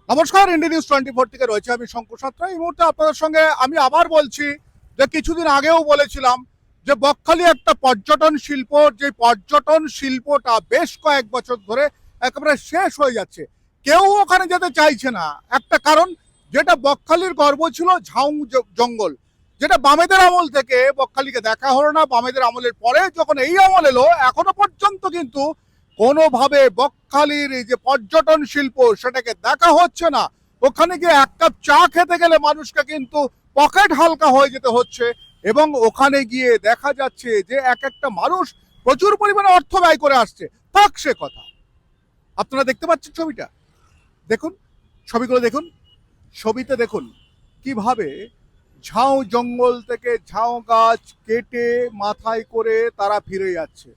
নমস্কার, India news 24 থেকে রয়েছে আমি শঙ্কর সাত্রা। এই মুহূর্তে আপনাদের সঙ্গে আমি আবার বলছি যে কিছুদিন আগেও বলেছিলাম যে বকখালি একটা পর্যটন শিল্প, যে পর্যটন শিল্পটা বেশ কয়েক বছর ধরে একেবারে শেষ হয়ে যাচ্ছে। কেউ ওখানে যেতে চাইছে না, একটা কারণ, যেটা বকখালির গর্ব ছিল ঝাউ জঙ্গল, যেটা বামেদের আমল থেকে বকখালিকে দেখা হলো না। বামেদের আমলের পরে যখন এই আমল এলো, এখনো পর্যন্ত কিন্তু কোনোভাবে বকখালির এই যে পর্যটন শিল্প সেটাকে দেখা হচ্ছে না। ওখানে গিয়ে এক কাপ চা খেতে গেলে মানুষকে কিন্তু পকেট হালকা হয়ে যেতে হচ্ছে, এবং ওখানে গিয়ে দেখা যাচ্ছে যে এক একটা মানুষ প্রচুর পরিমাণে অর্থ ব্যয় করে আসছে। থাক সে কথা, আপনারা দেখতে পাচ্ছেন ছবিটা, দেখুন ছবিগুলো, দেখুন ছবিতে দেখুন কিভাবে ঝাউ জঙ্গল থেকে ঝাউ গাছ কেটে মাথায় করে তারা ফিরে যাচ্ছে।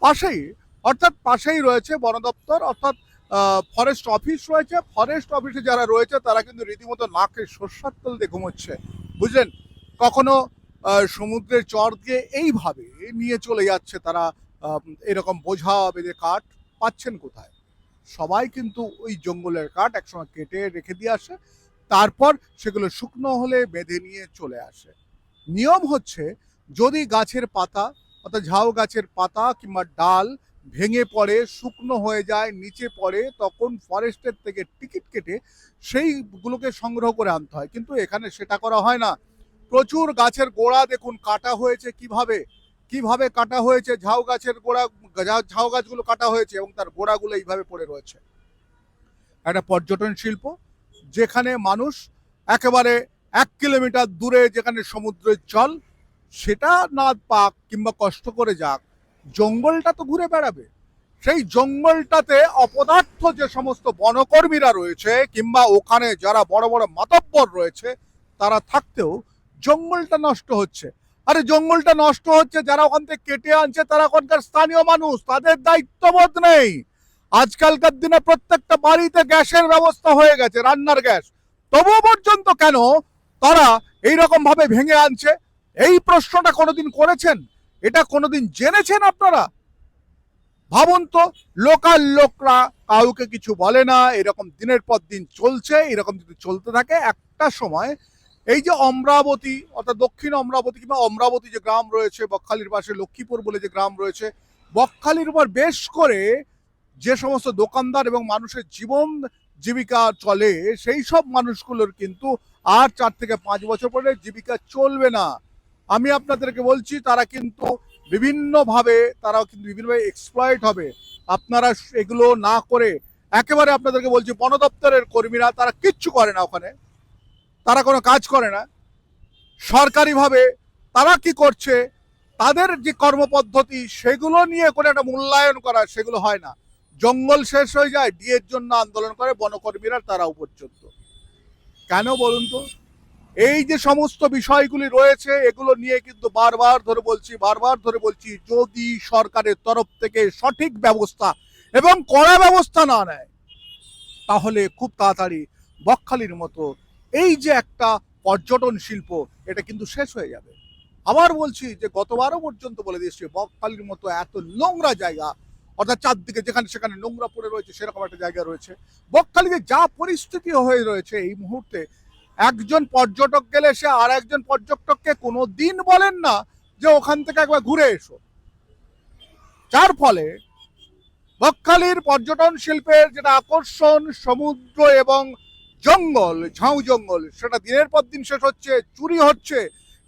পাশেই, অর্থাৎ পাশেই রয়েছে বন দপ্তর, অর্থাৎ ফরেস্ট অফিস রয়েছে। ফরেস্ট অফিসে যারা রয়েছে তারা কিন্তু রীতিমতো নাকে সর্ষার তেল দিয়ে ঘুমোচ্ছে, বুঝলেন। কখনো সমুদ্রের চর দিয়ে এইভাবে নিয়ে চলে যাচ্ছে তারা, এরকম বোঝা বেঁধে কাঠ পাচ্ছেন কোথায়? সবাই কিন্তু ওই জঙ্গলের কাঠ একসময় কেটে রেখে দিয়ে আসে, তারপর সেগুলো শুকনো হলে বেঁধে নিয়ে চলে আসে। নিয়ম হচ্ছে, যদি গাছের পাতা, অর্থাৎ ঝাউ গাছের পাতা কিংবা ডাল ভেঙে পড়ে, শুকনো হয়ে যায়, নিচে পড়ে, তখন ফরেস্টের থেকে টিকিট কেটে সেইগুলোকে সংগ্রহ করে আনতে হয়। কিন্তু এখানে সেটা করা হয় না। প্রচুর গাছের গোড়া দেখুন কাটা হয়েছে, কিভাবে কিভাবে কাটা হয়েছে। ঝাউ গাছের গোড়া, ঝাউ গাছগুলো কাটা হয়েছে এবং তার গোড়াগুলো এইভাবে পড়ে রয়েছে। একটা পর্যটন শিল্প, যেখানে মানুষ একেবারে 1 কিলোমিটার দূরে যেখানে সমুদ্রের জল, সেটা না পাক কিংবা কষ্ট করে যাক, জঙ্গলটা তো ঘুরে বেড়াবে। সেই জঙ্গলটাতে অপদার্থ যে সমস্ত বনকর্মীরা রয়েছে কিংবা ওখানে যারা বড় বড় মাতব্বর রয়েছে, তারা থাকতেও জঙ্গলটা নষ্ট হচ্ছে। আরে জঙ্গলটা নষ্ট হচ্ছে, যারা ওখান থেকে কেটে আনছে তারা ওখানকার স্থানীয় মানুষ, তাদের দায়িত্ববোধ নেই। আজকালকার দিনে প্রত্যেকটা বাড়িতে গ্যাসের ব্যবস্থা হয়ে গেছে, রান্নার গ্যাস, তবুও পর্যন্ত কেন তারা এইরকম ভাবে ভেঙে আনছে? এই প্রশ্নটা কোনোদিন করেছেন? এটা কোনোদিন জেনেছেন আপনারা? ভাবুন তো, লোকাল লোকরা কাউকে কিছু বলে না, এরকম দিনের পর দিন চলছে। এরকম যদি চলতে থাকে, একটা সময় এই যে অমরাবতী, অর্থাৎ দক্ষিণ অমরাবতী কিংবা অমরাবতী যে গ্রাম রয়েছে, বকখালির পাশে লক্ষ্মীপুর বলে যে গ্রাম রয়েছে, বকখালির উপর বেশ করে যে সমস্ত দোকানদার এবং মানুষের জীবন জীবিকা চলে, সেই সব মানুষগুলোর কিন্তু আর 4 থেকে 5 বছর পরে জীবিকা চলবে না। আমি আপনাদেরকে বলছি, তারা কিন্তু বিভিন্নভাবে এক্সপ্লয়েট হবে। আপনারা এগুলো না করে, একেবারে আপনাদেরকে বলছি, বন দপ্তরের কর্মীরা তারা কিচ্ছু করে না ওখানে, তারা কোনো কাজ করে না। সরকারিভাবে তারা কি করছে, তাদের যে কর্মপদ্ধতি, সেগুলো নিয়ে করে একটা মূল্যায়ন করা, সেগুলো হয় না। জঙ্গল শেষ হয়ে যায়, ডিএর জন্য আন্দোলন করে বনকর্মীরা, তারাও পর্যন্ত। কেন বলুন তো? এই যে সমস্ত বিষয়গুলি রয়েছে, এগুলো নিয়ে কিন্তু বারবার ধরে বলছি, যদি সরকারের তরফ থেকে সঠিক ব্যবস্থা এবং কড়া ব্যবস্থা না নেয়, তাহলে খুব তাড়াতাড়ি বকখালির মতো এই যে একটা পর্যটন শিল্প, এটা কিন্তু শেষ হয়ে যাবে। আবার বলছি যে গতবারও পর্যন্ত বলে দিয়েছি, বকখালির মতো এত নোংরা জায়গা, অর্থাৎ চারদিকে যেখানে সেখানে নোংরা পড়ে রয়েছে, সেরকম একটা জায়গা রয়েছে। বকখালিতে যা পরিস্থিতি হয়ে রয়েছে এই মুহূর্তে, একজন পর্যটক গেলে সে আর একজন পর্যটককে কোনো দিন বলেন না যে ওখান থেকে একবার ঘুরে এসো। যার ফলে বকখালির পর্যটন শিল্পের যেটা আকর্ষণ, সমুদ্র এবং জঙ্গল, ঝাউ জঙ্গল, সেটা দিনের পর দিন শেষ হচ্ছে, চুরি হচ্ছে।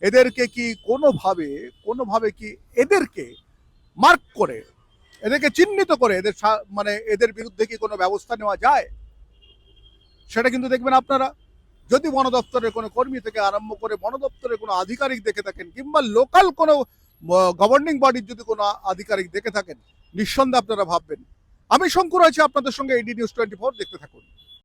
এদেরকে কি কোনোভাবে কি এদেরকে মার্ক করে, এদেরকে চিহ্নিত করে, এদের বিরুদ্ধে কি কোনো ব্যবস্থা নেওয়া যায়? সেটা কিন্তু দেখবেন আপনারা। যদি বন দপ্তরের কোনো কর্মী থেকে আরম্ভ করে বন দপ্তরের কোনো আধিকারিক দেখে থাকেন, কিংবা লোকাল কোনো গভর্নিং বডির যদি কোনো আধিকারিক দেখে থাকেন, নিঃসন্দেহে আপনারা ভাববেন। আমি শঙ্কর আছি আপনাদের সঙ্গে, এডি নিউজ 24, দেখতে থাকুন।